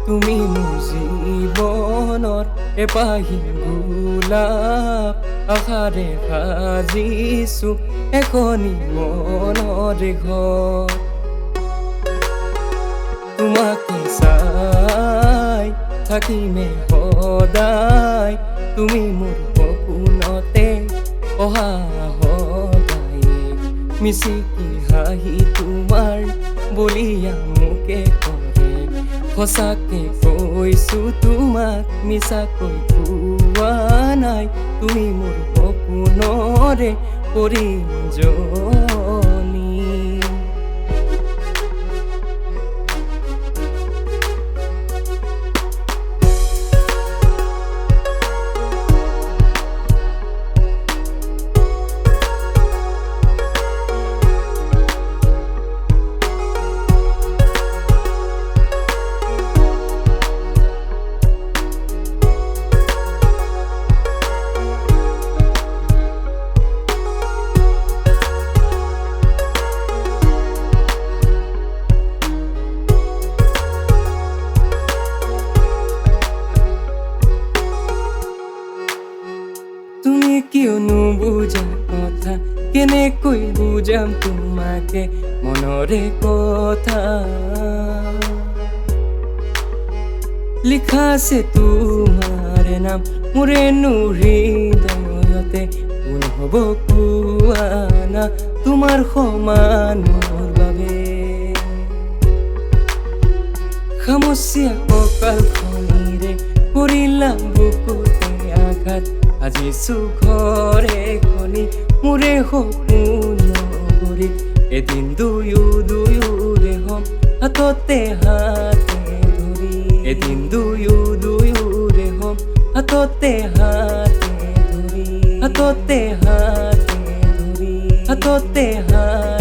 তুমি মোৰ জীৱনৰ এপাহি গোলাপ আশাৰে সাজিছো এখনি মনৰে ঘৰ তোমাকে চাই থাকিমে সদায় তুমি মোৰ সপোনতে অহা সদায় মিচিকি হাঁহি তোমাৰ বলিয়া মোকে কৰে সঁচাকে কৈছো তোমাক মিছাকৈ কোৱা নাই তুমি মোৰ সপোনৰে পৰিজনী তুমি কিয়নো বুজা কথা কেনেকৈ বুজাম তোমাকে মনৰে কথা লিখা আছে তোমাৰ নাম মোৰে হৃদয়তে কোন হ'ব কোৱা না তোমাৰ সমান মোৰ বাবে খামুচিয়া কঁকালখনিৰে কৰিলা বুকুতে আঘাত আজিছো ঘৰে খনি মোৰে সপোন নগৰী এদিন দুয়োৰে হম হাততে হাতে ধৰি এদিন দুয়োৰে হম হাততে হাতে ধৰি হাততে হাতে ধৰি হাততে হাতে